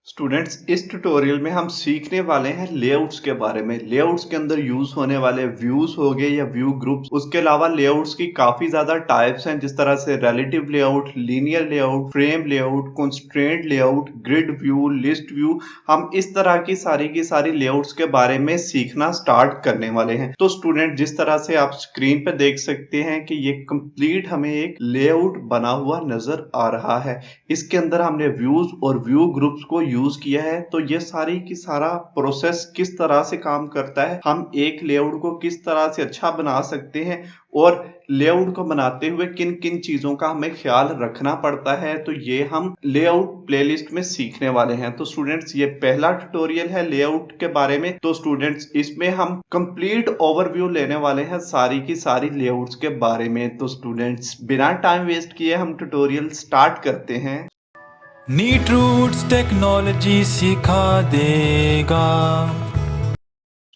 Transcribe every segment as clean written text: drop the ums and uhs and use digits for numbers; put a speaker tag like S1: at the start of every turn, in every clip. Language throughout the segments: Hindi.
S1: स्टूडेंट्स, इस ट्यूटोरियल में हम सीखने वाले हैं लेआउट्स के बारे में। लेआउट्स के अंदर यूज होने वाले व्यूज हो गए या व्यू ग्रुप्स। उसके अलावा लेआउट्स की काफी ज्यादा टाइप्स हैं, जिस तरह से relative layout, linear layout, frame layout, constraint layout, grid view, list view. हम इस तरह की सारी लेआउट्स के बारे में सीखना स्टार्ट करने वाले हैं। तो स्टूडेंट, जिस तरह से आप स्क्रीन पे देख सकते हैं कि ये कंप्लीट हमें एक लेआउट बना हुआ नजर आ रहा है। इसके अंदर हमने व्यूज और व्यू ग्रुप्स को यूज किया है। तो ये सारी की सारा प्रोसेस किस तरह से काम करता है, हम एक लेआउट को किस तरह से अच्छा बना सकते हैं और लेआउट को बनाते हुए किन किन चीजों का हमें ख्याल रखना पड़ता है, तो ये हम लेआउट प्लेलिस्ट में सीखने वाले हैं। तो स्टूडेंट्स, ये पहला ट्यूटोरियल है लेआउट के बारे में। तो स्टूडेंट्स, इसमें हम कंप्लीट ओवरव्यू लेने वाले हैं सारी की सारी लेआउट्स के बारे में। तो स्टूडेंट्स, बिना टाइम वेस्ट किए हम ट्यूटोरियल स्टार्ट करते हैं।
S2: नीट रूट्स टेक्नोलॉजी सिखा देगा।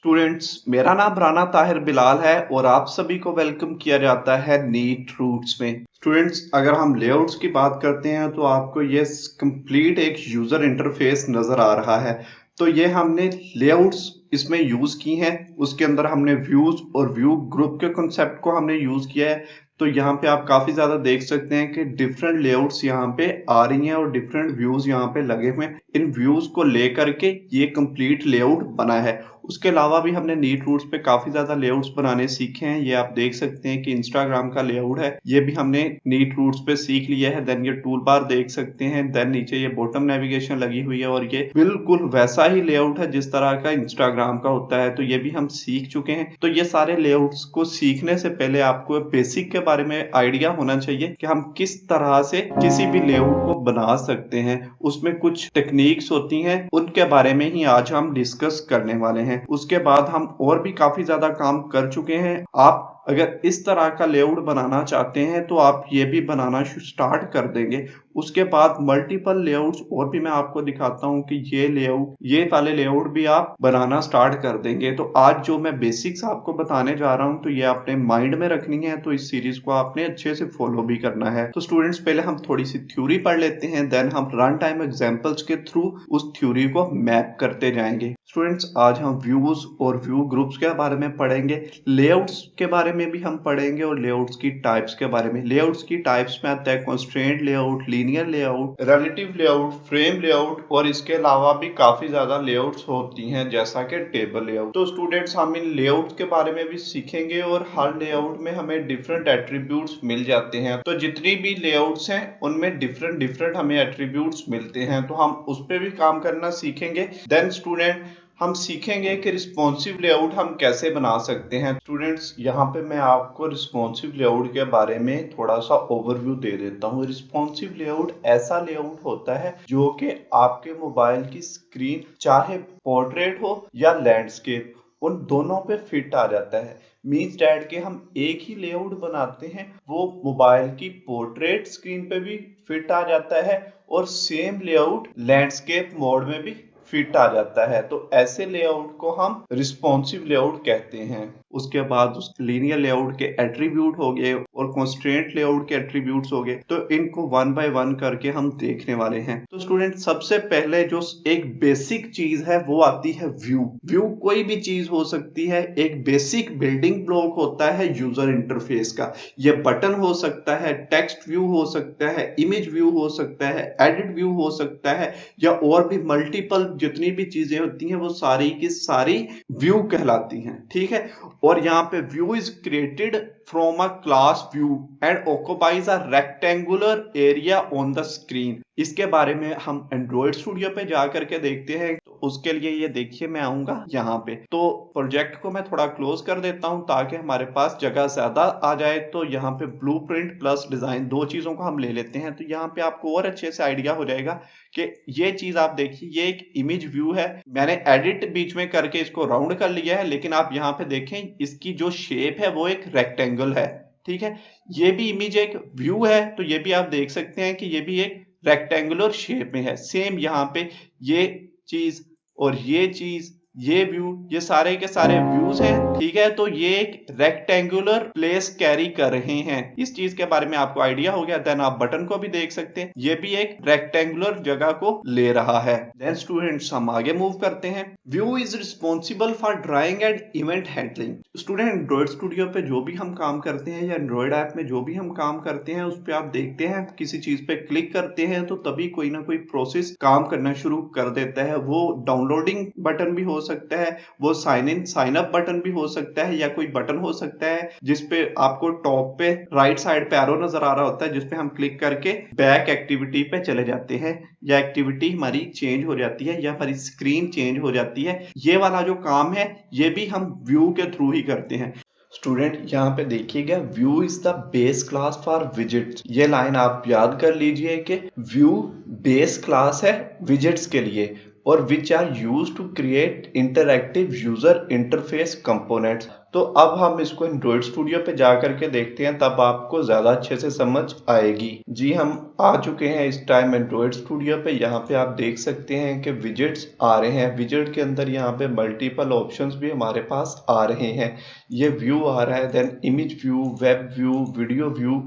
S1: स्टूडेंट्स, मेरा नाम राना ताहिर बिलाल है और आप सभी को वेलकम किया जाता है नीट रूट्स में। स्टूडेंट्स, अगर हम लेआउट्स की बात करते हैं तो आपको ये कंप्लीट एक यूजर इंटरफेस नजर आ रहा है। तो ये हमने लेआउट्स इसमें यूज की हैं। उसके अंदर हमने व्यूज और व्यू ग्रुप के कॉन्सेप्ट को हमने यूज किया है। तो यहाँ पे आप काफी ज्यादा देख सकते हैं कि डिफरेंट लेआउट्स यहाँ पे आ रही हैं और डिफरेंट व्यूज यहाँ पे लगे हुए हैं। इन व्यूज को लेकर के ये कंप्लीट लेआउट बना है। उसके अलावा भी हमने नीट रूट्स पे काफी ज्यादा लेआउट्स बनाने सीखे हैं। ये आप देख सकते हैं कि इंस्टाग्राम का लेआउट है, ये भी हमने नीट रूट्स पे सीख लिया है। देन ये टूल बार देख सकते हैं, देन नीचे ये बॉटम नेविगेशन लगी हुई है और ये बिल्कुल वैसा ही लेआउट है जिस तरह का इंस्टाग्राम का होता है। तो ये भी हम सीख चुके हैं। तो ये सारे लेआउट्स को सीखने से पहले आपको बेसिक के बारे में आइडिया होना चाहिए कि हम किस तरह से किसी भी लेआउट को बना सकते हैं। उसमें कुछ टेक्निक्स होती हैं, उनके बारे में ही आज हम डिस्कस करने वाले हैं। उसके बाद हम और भी काफी ज्यादा काम कर चुके हैं। आप अगर इस तरह का लेआउट बनाना चाहते हैं तो आप ये भी बनाना स्टार्ट कर देंगे। उसके बाद मल्टीपल लेआउट्स और भी मैं आपको दिखाता हूं कि ये लेआउट, ये वाले लेआउट भी आप बनाना स्टार्ट कर देंगे। तो आज जो मैं बेसिक्स आपको बताने जा रहा हूं तो ये आपने माइंड में रखनी है। तो इस सीरीज को आपने अच्छे से फॉलो भी करना है। तो स्टूडेंट्स, पहले हम थोड़ी सी थ्योरी पढ़ लेते हैं, देन हम रन टाइम एग्जांपल्स के थ्रू उस थ्योरी को मैप करते जाएंगे। स्टूडेंट्स, आज हम व्यूज और व्यू ग्रुप्स के बारे में पढ़ेंगे, लेआउट्स के बारे में भी हम पढ़ेंगे और लेआउट्स की टाइप्स के बारे में। लेआउट्स की टाइप्स में आता है constraint layout, linear layout, relative layout, frame layout और इसके अलावा भी काफी ज्यादा लेआउट्स होती हैं जैसा कि टेबल लेआउट। तो स्टूडेंट्स, हम इन लेआउट्स के बारे में भी सीखेंगे और हर लेआउट में हमें डिफरेंट एट्रीब्यूट्स मिल जाते हैं। तो जितनी भी लेआउट्स हैं उनमें डिफरेंट डिफरेंट हमें एट्रीब्यूट्स मिलते हैं, तो हम उस पर भी काम करना सीखेंगे। देन स्टूडेंट, हम सीखेंगे कि रिस्पॉन्सिव लेआउट हम कैसे बना सकते हैं। स्टूडेंट्स, यहाँ पे मैं आपको रिस्पॉन्सिव लेआउट के बारे में थोड़ा सा ओवरव्यू दे देता हूँ। रिस्पॉन्सिव लेआउट ऐसा लेआउट होता है जो कि आपके मोबाइल की स्क्रीन, चाहे पोर्ट्रेट हो या लैंडस्केप, उन दोनों पे फिट आ जाता है। मीन्स डैट के हम एक ही लेआउट बनाते हैं, वो मोबाइल की पोर्ट्रेट स्क्रीन पे भी फिट आ जाता है और सेम लेआउट लैंडस्केप मोड में भी फिट आ जाता है। तो ऐसे लेआउट को हम रिस्पॉन्सिव लेआउट कहते हैं। उसके बाद उस लीनियर लेआउट के एट्रीब्यूट हो गए और कंस्ट्रेंट लेआउट के एट्रीब्यूट्स हो गए। तो इनको वन बाय वन करके हम देखने वाले हैं। तो स्टूडेंट, सबसे पहले जो एक बेसिक चीज है वो आती है व्यू। व्यू कोई भी चीज हो सकती है, एक बेसिक बिल्डिंग ब्लॉक होता है यूजर इंटरफेस का। ये बटन हो सकता है, टेक्स्ट व्यू हो सकता है, इमेज व्यू हो सकता है, एडिट व्यू हो सकता है, या और भी मल्टीपल जितनी भी चीजें होती हैं वो सारी की सारी व्यू कहलाती हैं। ठीक है। और यहाँ पे view is created from a class view and occupies a rectangular area on the screen. इसके बारे में हम एंड्रॉइड स्टूडियो पे जा करके देखते हैं। तो उसके लिए ये देखिए, मैं आऊंगा यहाँ पे। तो प्रोजेक्ट को मैं थोड़ा क्लोज कर देता हूँ ताकि हमारे पास जगह ज्यादा आ जाए। तो यहाँ पे ब्लूप्रिंट प्लस डिजाइन, दो चीजों को हम ले लेते हैं। तो यहाँ पे आपको और अच्छे से आइडिया हो जाएगा कि ये चीज आप देखिए, ये एक इमेज व्यू है। मैंने एडिट बीच में करके इसको राउंड कर लिया है, लेकिन आप यहाँ पे देखें इसकी जो शेप है वो एक रेक्टेंगल है। ठीक है। ये भी इमेज एक व्यू है, तो ये भी आप देख सकते हैं कि ये भी एक रेक्टेंगुलर शेप में है। सेम यहाँ पे ये चीज और ये चीज ये व्यू, ये सारे के सारे व्यूज हैं, ठीक है। तो ये एक रेक्टेंगुलर प्लेस कैरी कर रहे हैं, इस चीज के बारे में आपको आइडिया हो गया। देन आप बटन को भी देख सकते हैं, ये भी एक रेक्टेंगुलर जगह को ले रहा है। देन स्टूडेंट्स हम आगे मूव करते हैं। View is responsible for drawing and event handling. Student Android studio पे जो भी हम काम करते हैं या एंड्रॉइड ऐप में जो भी हम काम करते हैं, उस पर आप देखते हैं किसी चीज पे क्लिक करते हैं तो तभी कोई ना कोई प्रोसेस काम करना शुरू कर देता है। वो डाउनलोडिंग बटन भी हो सकता है, वो sign in sign up button भी हो सकता है, या कोई बटन हो सकता है जिसपे आपको टॉप पे राइट साइड पे एरो नजर आ रहा होता है, जिसपे हम क्लिक करके बैक एक्टिविटी पे चले जाते हैं, या एक्टिविटी हमारी चेंज हो जाती है, या हमारी स्क्रीन चेंज हो जाती है। ये वाला जो काम है ये भी हम व्यू के थ्रू ही करते हैं। स्टूडेंट यहाँ पे देखिएगा, view is the base class for widgets. ये लाइन आप याद कर लीजिए कि व्यू बेस क्लास है विजिट्स के लिए, और which are use to create interactive user interface components. तो अब हम इसको एंड्रॉइड स्टूडियो पे जा करके देखते हैं, तब आपको ज्यादा अच्छे से समझ आएगी। जी हम आ चुके हैं इस टाइम एंड्रॉइड स्टूडियो पे। यहाँ पे आप देख सकते हैं कि विजिट्स आ रहे हैं। विजिट के अंदर यहाँ पे मल्टीपल ऑप्शंस भी हमारे पास आ रहे हैं। ये व्यू आ रहा है, then image view, web view, video view,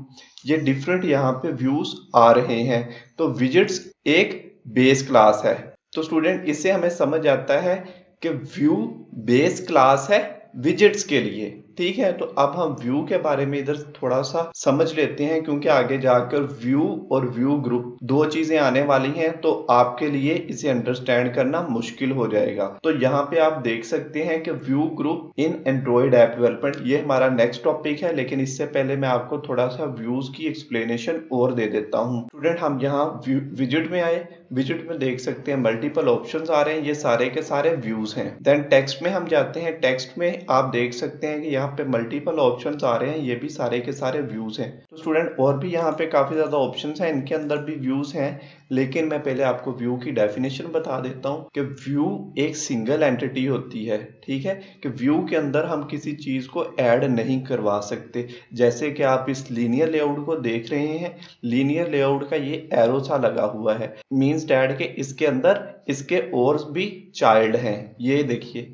S1: ये डिफरेंट यहाँ पे व्यूज आ रहे हैं। तो विजिट्स एक बेस क्लास है। तो स्टूडेंट इससे हमें समझ आता है कि व्यू बेस क्लास है विजिट्स के लिए, ठीक है। तो अब हम व्यू के बारे में इधर थोड़ा सा समझ लेते हैं, क्योंकि आगे जाकर व्यू और व्यू ग्रुप दो चीजें आने वाली हैं, तो आपके लिए इसे अंडरस्टैंड करना मुश्किल हो जाएगा। तो यहाँ पे आप देख सकते हैं कि view group in Android app development, ये हमारा नेक्स्ट टॉपिक है। लेकिन इससे पहले मैं आपको थोड़ा सा व्यूज की एक्सप्लेनेशन और दे देता हूँ। स्टूडेंट हम यहाँ विजिट में आए, विजिट में देख सकते हैं मल्टीपल ऑप्शंस आ रहे हैं, ये सारे के सारे व्यूज हैं। देन टेक्स्ट में हम जाते हैं, टेक्स्ट में आप देख सकते हैं कि यहाँ पे मल्टीपल ऑप्शंस आ रहे हैं, ये भी सारे के सारे व्यूज हैं। तो स्टूडेंट और भी यहाँ पे काफी ज्यादा ऑप्शंस हैं, इनके अंदर भी व्यूज हैं। लेकिन मैं पहले आपको व्यू की डेफिनेशन बता देता हूँ कि व्यू एक सिंगल एंटिटी होती है, ठीक है। कि व्यू के अंदर हम किसी चीज को ऐड नहीं करवा सकते। जैसे कि आप इस लीनियर लेआउट को देख रहे हैं, लीनियर लेआउट का ये एरो सा लगा हुआ है, मींस डैट के इसके अंदर इसके और भी चाइल्ड हैं। ये देखिए,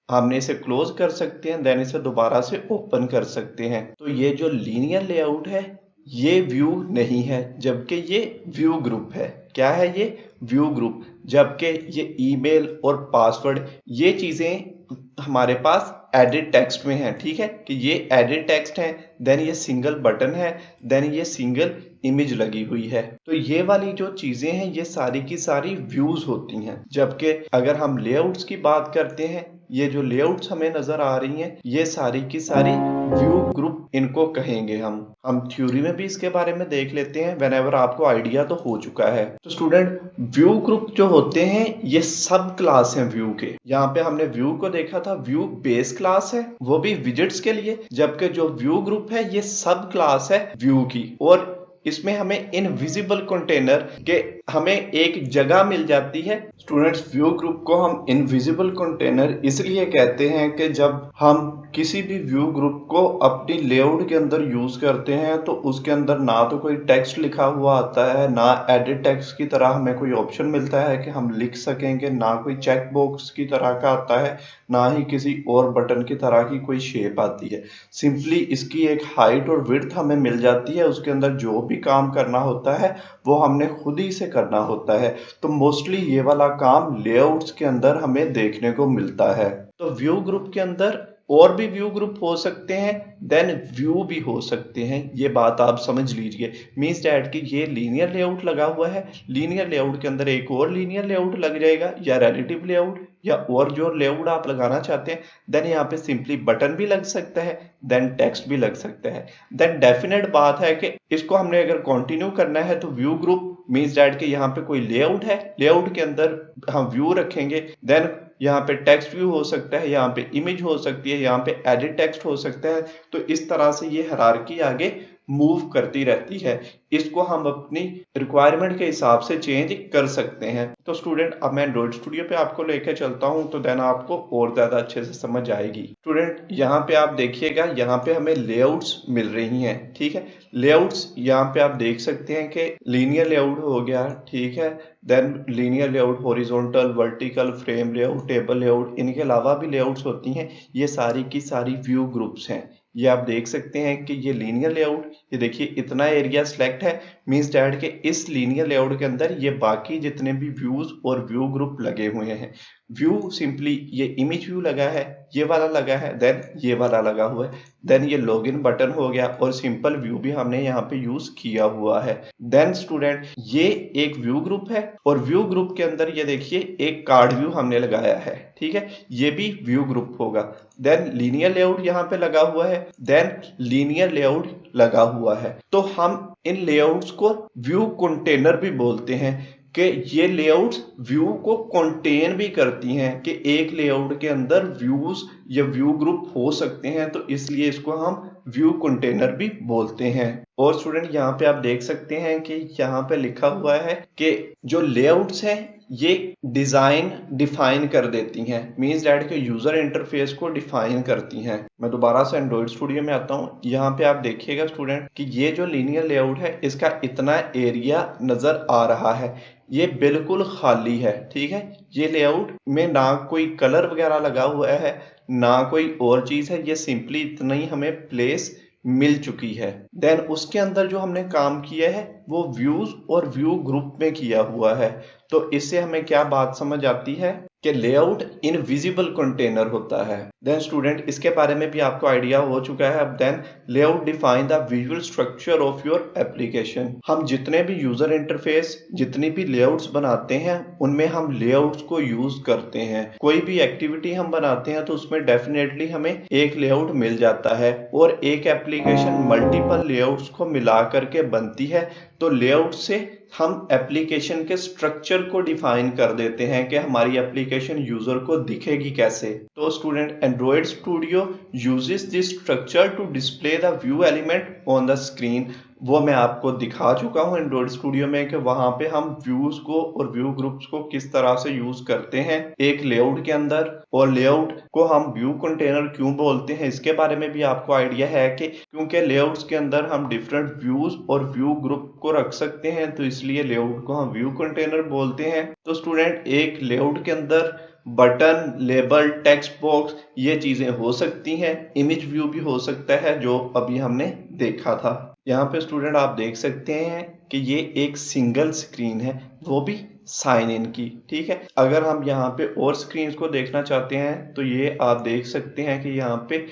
S1: हमने इसे क्लोज कर सकते हैं, देन इसे दोबारा से ओपन कर सकते हैं। तो ये जो लीनियर लेआउट है ये व्यू नहीं है, जबकि ये व्यू ग्रुप है। क्या है ये? View group. जबकि ये ईमेल और पासवर्ड ये चीजें हमारे पास एडिट टेक्स्ट में है, ठीक है। कि ये एडिट टेक्स्ट है, देन ये सिंगल बटन है, देन ये सिंगल इमेज लगी हुई है। तो ये वाली जो चीजें हैं ये सारी की सारी व्यूज होती हैं। जबकि अगर हम लेआउट्स की बात करते हैं, ये जो लेआउट्स हमें नजर आ रही हैं ये सारी की सारी व्यू ग्रुप इनको कहेंगे हम थ्योरी में भी इसके बारे में देख लेते हैं, व्हेनेवर आपको आइडिया तो हो चुका है। तो स्टूडेंट व्यू ग्रुप जो होते हैं ये सब क्लास हैं व्यू के। यहाँ पे हमने व्यू को देखा था, व्यू बेस क्लास है वो भी विजिट्स के लिए, जबकि जो व्यू ग्रुप है ये सब क्लास है व्यू की। और इसमें हमें इनविजिबल कंटेनर के हमें एक जगह मिल जाती है। स्टूडेंट्स व्यू ग्रुप को हम इनविजिबल कंटेनर इसलिए कहते हैं कि जब हम किसी भी व्यू ग्रुप को अपनी लेआउट के अंदर यूज करते हैं तो उसके अंदर ना तो कोई टेक्स्ट लिखा हुआ आता है, ना एडिट टेक्स्ट की तरह हमें कोई ऑप्शन मिलता है कि हम लिख सकेंगे, ना कोई चेक बॉक्स की तरह का आता है, ना ही किसी और बटन की तरह की कोई शेप आती है। सिंपली इसकी एक हाइट और विड्थ हमें मिल जाती है, उसके अंदर जो भी काम करना होता है वो हमने खुद ही से करना होता है। तो मोस्टली ये वाला काम लेआउट्स के अंदर हमें देखने को मिलता है। तो व्यू ग्रुप के अंदर और भी व्यू ग्रुप हो सकते हैं, देन व्यू भी हो सकते हैं, ये बात आप समझ लीजिए। मींस डैट कि ये लीनियर लेआउट लगा हुआ है, लीनियर लेआउट के अंदर एक और लीनियर लेआउट लग जाएगा, या रिलेटिव लेआउट, या और जो लेआउट आप लगाना चाहते हैं। देन यहाँ पे सिंपली बटन भी लग सकता है, देन टेक्स्ट भी लग सकता है। देन डेफिनेट बात है कि इसको हमने अगर कंटिन्यू करना है तो व्यू ग्रुप मींस डैट कि यहाँ पे कोई लेआउट है, लेआउट के अंदर हम व्यू रखेंगे, देन यहाँ पे टेक्स्ट व्यू हो सकता है, यहाँ पे इमेज हो सकती है, यहाँ पे एडिट टेक्स्ट हो सकता है। तो इस तरह से ये हायरार्की आगे मूव करती रहती है। इसको हम अपनी रिक्वायरमेंट के हिसाब से चेंज कर सकते हैं। तो स्टूडेंट अब मैं एंड्रॉइड स्टूडियो पे आपको लेके चलता हूँ, तो देन आपको और ज्यादा अच्छे से समझ आएगी। स्टूडेंट यहाँ पे आप देखिएगा, यहाँ पे हमें लेआउट्स मिल रही हैं, ठीक है। लेआउट्स यहाँ पे आप देख सकते हैं कि लीनियर लेआउट हो गया, ठीक है, then linear layout, horizontal, vertical, frame layout, table layout, इनके अलावा भी लेआउट्स होती हैं। ये सारी की सारी व्यू ग्रुप्स हैं। ये आप देख सकते हैं कि ये लीनियर लेआउट, ये देखिए इतना एरिया सिलेक्ट है, मींस डैट के इस लीनियर लेआउट के अंदर ये बाकी जितने भी व्यूज और व्यू ग्रुप लगे हुए हैं। व्यू सिंपली ये इमेज व्यू लगा है, ये वाला लगा है, देन ये वाला लगा हुआ है, देन ये लॉगिन बटन हो गया, और सिंपल व्यू भी हमने यहाँ पे यूज किया हुआ है। देन स्टूडेंट ये एक व्यू ग्रुप है, और व्यू ग्रुप के अंदर ये देखिए एक कार्ड व्यू हमने लगाया है, ठीक है, ये भी व्यू ग्रुप होगा। देन लीनियर लेआउट यहाँ पे लगा हुआ है, देन लीनियर लेआउट लगा हुआ है। तो हम इन लेआउट्स को व्यू कंटेनर भी बोलते हैं, कि ये लेआउट्स व्यू को कंटेन भी करती हैं, कि एक लेआउट के अंदर व्यूज या व्यू ग्रुप हो सकते हैं, तो इसलिए इसको हम व्यू कंटेनर भी बोलते हैं। और स्टूडेंट यहाँ पे आप देख सकते हैं कि यहाँ पे लिखा हुआ है कि जो लेआउट्स हैं ये डिजाइन डिफाइन कर देती हैं, मींस डैट के यूजर इंटरफेस को डिफाइन करती हैं। मैं दोबारा से एंड्रॉइड स्टूडियो में आता हूँ। यहाँ पे आप देखिएगा स्टूडेंट कि ये जो लीनियर लेआउट है इसका इतना एरिया नजर आ रहा है, ये बिल्कुल खाली है, ठीक है। ये लेआउट में ना कोई कलर वगैरह लगा हुआ है, ना कोई और चीज है, ये सिंपली इतना ही हमें प्लेस मिल चुकी है। देन उसके अंदर जो हमने काम किया है वो व्यूज और व्यू ग्रुप में किया हुआ है। तो इससे हमें क्या बात समझ आती है कि लेआउट इनविजिबल कंटेनर होता है। देन स्टूडेंट इसके बारे में भी आपको आइडिया हो चुका है। अब then layout define the visual structure of your application. हम जितने भी यूजर इंटरफेस, जितनी भी लेआउट्स बनाते हैं, उनमें हम लेआउट्स को यूज करते हैं। कोई भी एक्टिविटी हम बनाते हैं तो उसमें डेफिनेटली हमें एक लेआउट मिल जाता है, और एक एप्लीकेशन मल्टीपल लेआउट्स को मिला करके बनती है। तो लेआउट से हम एप्लीकेशन के स्ट्रक्चर को डिफाइन कर देते हैं कि हमारी एप्लीकेशन यूजर को दिखेगी कैसे। तो student Android studio uses this structure to display the view element on the screen. वो मैं आपको दिखा चुका हूं एंड्रॉइड स्टूडियो में कि वहां पे हम व्यूज को और व्यू ग्रुप्स को किस तरह से यूज करते हैं एक लेआउट के अंदर। और लेआउट को हम व्यू कंटेनर क्यों बोलते हैं इसके बारे में भी आपको आइडिया है कि क्योंकि लेआउट्स के अंदर हम डिफरेंट व्यूज और व्यू ग्रुप को रख सकते हैं, तो इसलिए लेआउट को हम व्यू कंटेनर बोलते हैं। तो स्टूडेंट एक लेआउट के अंदर बटन, लेबल, टेक्स्ट बॉक्स ये चीजें हो सकती हैं, इमेज व्यू भी हो सकता है जो अभी हमने देखा था। यहाँ पे स्टूडेंट आप देख सकते हैं कि ये एक सिंगल स्क्रीन है, वो भी साइन इन की, ठीक है। अगर हम यहाँ पे और स्क्रीन को देखना चाहते हैं तो ये आप देख सकते हैं कि यहाँ पे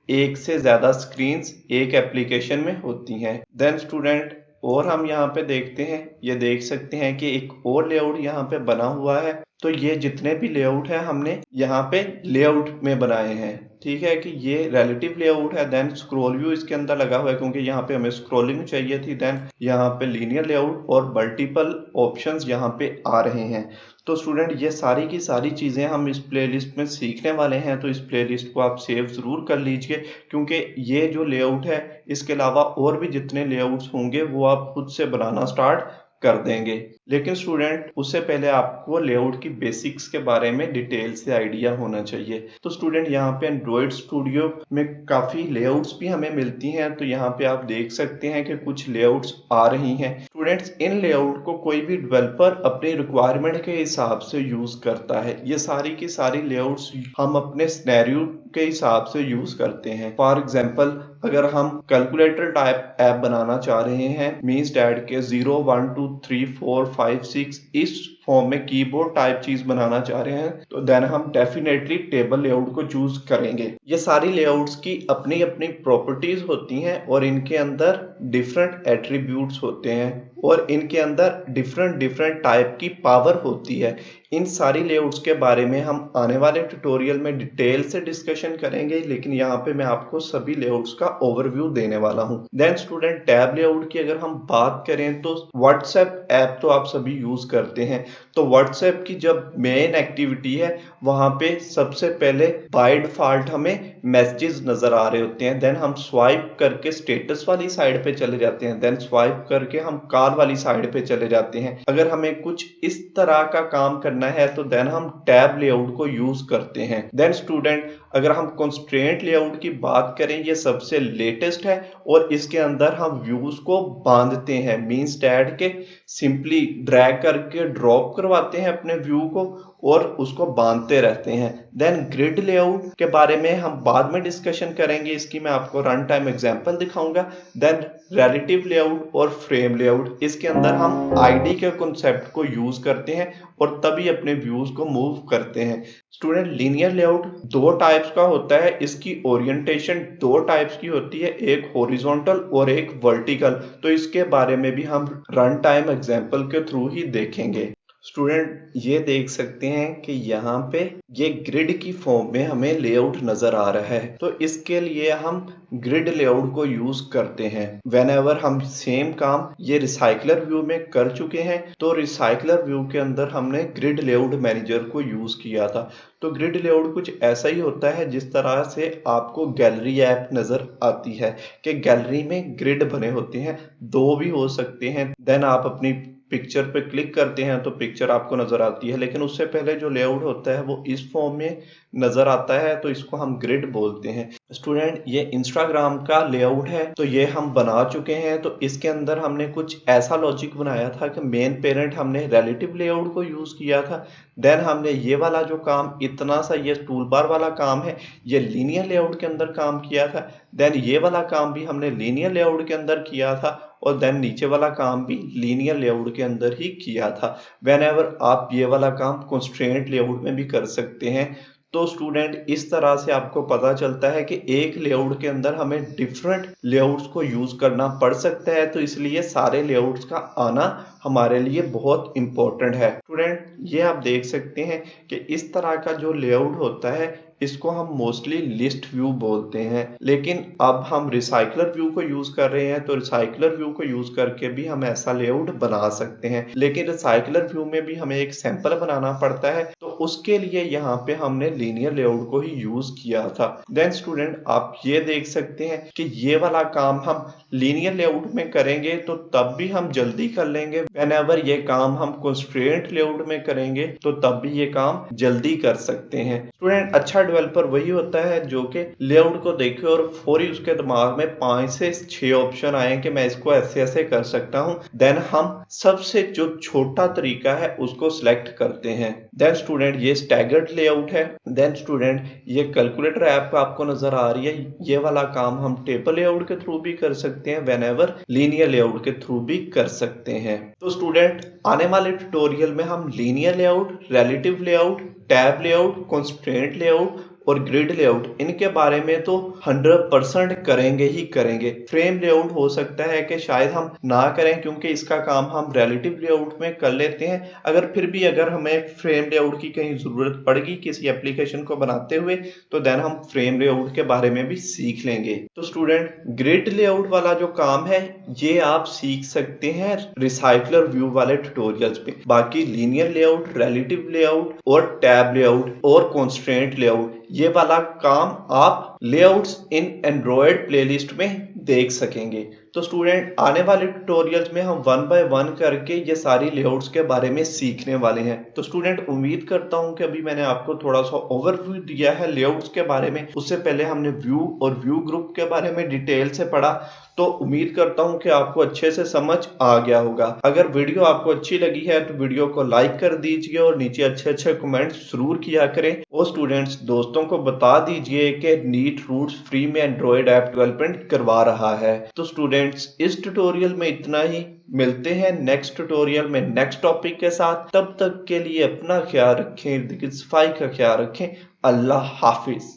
S1: एक से ज्यादा स्क्रीन्स एक एप्लीकेशन में होती हैं। देन स्टूडेंट और हम यहाँ पे देखते हैं, ये देख सकते हैं कि एक और लेआउट यहाँ पे बना हुआ है। तो ये जितने भी लेआउट है हमने यहाँ पे लेआउट में बनाए हैं, ठीक है, कि ये रिलेटिव लेआउट है। देन स्क्रॉल व्यू इसके अंदर लगा हुआ है क्योंकि यहाँ पे हमें स्क्रॉलिंग चाहिए थी। देन यहाँ पे लीनियर लेआउट और मल्टीपल ऑप्शंस यहाँ पे आ रहे हैं। तो स्टूडेंट ये सारी की सारी चीजें हम इस प्लेलिस्ट में सीखने वाले हैं, तो इस प्लेलिस्ट को आप सेव जरूर कर लीजिए, क्योंकि ये जो लेआउट है इसके अलावा और भी जितने लेआउट्स होंगे वो आप खुद से बनाना स्टार्ट कर देंगे। लेकिन स्टूडेंट उससे पहले आपको लेआउट की बेसिक्स के बारे में डिटेल से आइडिया होना चाहिए। तो स्टूडेंट यहाँ पे एंड्रॉइड स्टूडियो में काफी लेआउट्स भी हमें मिलती हैं। तो यहाँ पे आप देख सकते हैं कि कुछ लेआउट्स आ रही हैं। स्टूडेंट्स इन लेआउट को कोई भी डेवलपर अपनी रिक्वायरमेंट के हिसाब से यूज करता है। ये सारी की सारी लेआउट्स हम अपने सिनेरियो के हिसाब से यूज करते हैं। फॉर एग्जाम्पल अगर हम कैलकुलेटर टाइप ऐप बनाना चाह रहे हैं, मींस डैट के 0 1 2 3 4 5 6 इस फॉर्म में कीबोर्ड टाइप चीज बनाना चाह रहे हैं, तो देन हम डेफिनेटली टेबल लेआउट को चूज करेंगे। ये सारी लेआउट्स की अपनी अपनी प्रॉपर्टीज होती हैं और इनके अंदर डिफरेंट एट्रीब्यूट्स होते हैं और इनके अंदर डिफरेंट टाइप की पावर होती है। इन सारी लेआउट्स के बारे में हम आने वाले ट्यूटोरियल में डिटेल से डिस्कशन करेंगे, लेकिन यहाँ पे मैं आपको सभी लेआउट्स का ओवरव्यू देने वाला हूँ। देन स्टूडेंट टैब लेआउट की अगर हम बात करें तो व्हाट्सएप ऐप तो आप सभी यूज करते हैं। तो व्हाट्सएप की जब मेन एक्टिविटी है वहां पे सबसे पहले बाय डिफॉल्ट हमें मैसेजेस नजर आ रहे होते हैं, देन हम स्वाइप करके स्टेटस वाली साइड पे चले जाते हैं, देन स्वाइप करके हम कॉल वाली साइड पे चले जाते हैं। अगर हमें कुछ इस तरह का काम करना है तो देन हम टैब लेआउट को यूज करते हैं। देन स्टूडेंट अगर हम कंस्ट्रेंट लेआउट की बात करें, ये सबसे लेटेस्ट है और इसके अंदर हम व्यूज को बांधते हैं, मींस डैट के सिंपली ड्रैग करके ड्रॉप करवाते हैं अपने व्यू को और उसको बांधते रहते हैं। देन ग्रिड लेआउट के बारे में हम बाद में डिस्कशन करेंगे, इसकी मैं आपको रन टाइम एग्जांपल दिखाऊंगा। देन रिलेटिव लेआउट और फ्रेम लेआउट, इसके अंदर हम आईडी के कॉन्सेप्ट को यूज करते हैं और तभी अपने व्यूज को मूव करते हैं। स्टूडेंट लीनियर लेआउट दो टाइप्स का होता है, इसकी ओरिएंटेशन दो टाइप्स की होती है, एक हॉरिजॉन्टल और एक वर्टिकल। तो इसके बारे में भी हम रन टाइम एग्जांपल के थ्रू ही देखेंगे। स्टूडेंट ये देख सकते हैं कि यहाँ पे ये ग्रिड की फॉर्म में हमें लेआउट नजर आ रहा है, तो इसके लिए हम ग्रिड लेआउट को यूज करते हैं। व्हेनेवर हम सेम काम ये रिसाइकलर व्यू में कर चुके हैं, तो रिसाइकलर व्यू के अंदर हमने ग्रिड लेआउट मैनेजर को यूज किया था। तो ग्रिड लेआउट कुछ ऐसा ही होता है जिस तरह से आपको गैलरी ऐप नजर आती है कि गैलरी में ग्रिड बने होते हैं, दो भी हो सकते हैं। देन आप अपनी पिक्चर पे क्लिक करते हैं तो पिक्चर आपको नजर आती है, लेकिन उससे पहले जो लेआउट होता है वो इस फॉर्म में नजर आता है, तो इसको हम ग्रिड बोलते हैं। स्टूडेंट ये इंस्टाग्राम का लेआउट है, तो ये हम बना चुके हैं। तो इसके अंदर हमने कुछ ऐसा लॉजिक बनाया था कि मेन पेरेंट हमने रिलेटिव लेआउट को यूज किया था, देन हमने ये वाला जो काम इतना सा ये टूल बार वाला काम है ये लीनियर लेआउट के अंदर काम किया था, देन ये वाला काम भी हमने लीनियर लेआउट के अंदर किया था और देन नीचे वाला काम भी लीनियर लेआउट के अंदर ही किया था। व्हेनेवर आप ये वाला काम कंस्ट्रेंट लेआउट में भी कर सकते हैं। तो स्टूडेंट इस तरह से आपको पता चलता है कि एक लेआउट के अंदर हमें डिफरेंट लेआउट्स को यूज करना पड़ सकता है, तो इसलिए सारे लेआउट्स का आना हमारे लिए बहुत इंपॉर्टेंट है। स्टूडेंट ये आप देख सकते हैं कि इस तरह का जो लेआउट होता है इसको हम मोस्टली लिस्ट व्यू बोलते हैं, लेकिन अब हम रिसाइकलर व्यू को यूज कर रहे हैं, तो रिसाइकलर व्यू को यूज करके भी हम ऐसा लेआउट बना सकते हैं। लेकिन रिसाइकलर व्यू में भी हमें एक सैंपल बनाना पड़ता है, तो उसके लिए यहाँ पे हमने लीनियर लेआउट को ही यूज किया था। देन स्टूडेंट आप ये देख सकते हैं कि ये वाला काम हम लीनियर लेआउट में करेंगे तो तब भी हम जल्दी कर लेंगे, व्हेनेवर ये काम हम कंस्ट्रेंट लेआउट में करेंगे तो तब भी ये काम जल्दी कर सकते हैं। स्टूडेंट अच्छा डेवलपर वही होता है जो कि लेआउट को देखे और फौरी उसके दिमाग में 5 से 6 ऑप्शन आए कि मैं इसको ऐसे ऐसे कर सकता हूं, देन हम सबसे जो छोटा तरीका है उसको सिलेक्ट करते हैं। देन स्टूडेंट ये स्टैगर्ड लेआउट है। देन स्टूडेंट ये कैलकुलेटर ऐप आपको नजर आ रही है, ये वाला काम हम टेबल लेआउट के थ्रू भी कर सकते हैं, व्हेनेवर लीनियर लेआउट के थ्रू भी कर सकते हैं। तो स्टूडेंट आने वाले ट्यूटोरियल में हम linear layout, relative layout, tab layout, constraint layout और ग्रिड लेआउट इनके बारे में तो 100% करेंगे ही करेंगे। फ्रेम लेआउट हो सकता है कि शायद हम ना करें क्योंकि इसका काम हम रिलेटिव लेआउट में कर लेते हैं, अगर फिर भी अगर हमें फ्रेम लेआउट की कहीं जरूरत पड़ेगी किसी एप्लीकेशन को बनाते हुए तो देन हम फ्रेम लेआउट के बारे में भी सीख लेंगे। तो स्टूडेंट ग्रिड लेआउट वाला जो काम है ये आप सीख सकते हैं रिसाइकलर व्यू वाले ट्यूटोरियल्स पे। बाकी लीनियर लेआउट, रिलेटिव लेआउट और टैब लेआउट और कंस्ट्रेंट लेआउट ये वाला काम आप लेआउट्स इन एंड्रॉयड प्लेलिस्ट में देख सकेंगे। तो स्टूडेंट आने वाले ट्यूटोरियल्स में हम 1 बाय 1 करके ये सारी लेआउट्स के बारे में सीखने वाले हैं। तो स्टूडेंट उम्मीद करता हूं कि अभी मैंने आपको थोड़ा सा ओवरव्यू दिया है लेआउट्स के बारे में, उससे पहले हमने व्यू और व्यू ग्रुप के बारे में डिटेल से पढ़ा, तो उम्मीद करता हूं कि आपको अच्छे से समझ आ गया होगा। अगर वीडियो आपको अच्छी लगी है तो वीडियो को लाइक कर दीजिए और नीचे अच्छे अच्छे कमेंट्स जरूर किया करें और स्टूडेंट्स दोस्तों को बता दीजिए कि नीट रूट्स फ्री में एंड्रॉयड ऐप डेवलपमेंट करवा रहा है। तो स्टूडेंट्स इस ट्यूटोरियल में इतना ही, मिलते हैं नेक्स्ट ट्यूटोरियल में नेक्स्ट टॉपिक के साथ। तब तक के लिए अपना ख्याल रखें, सफाई का ख्याल रखें। अल्लाह हाफिज।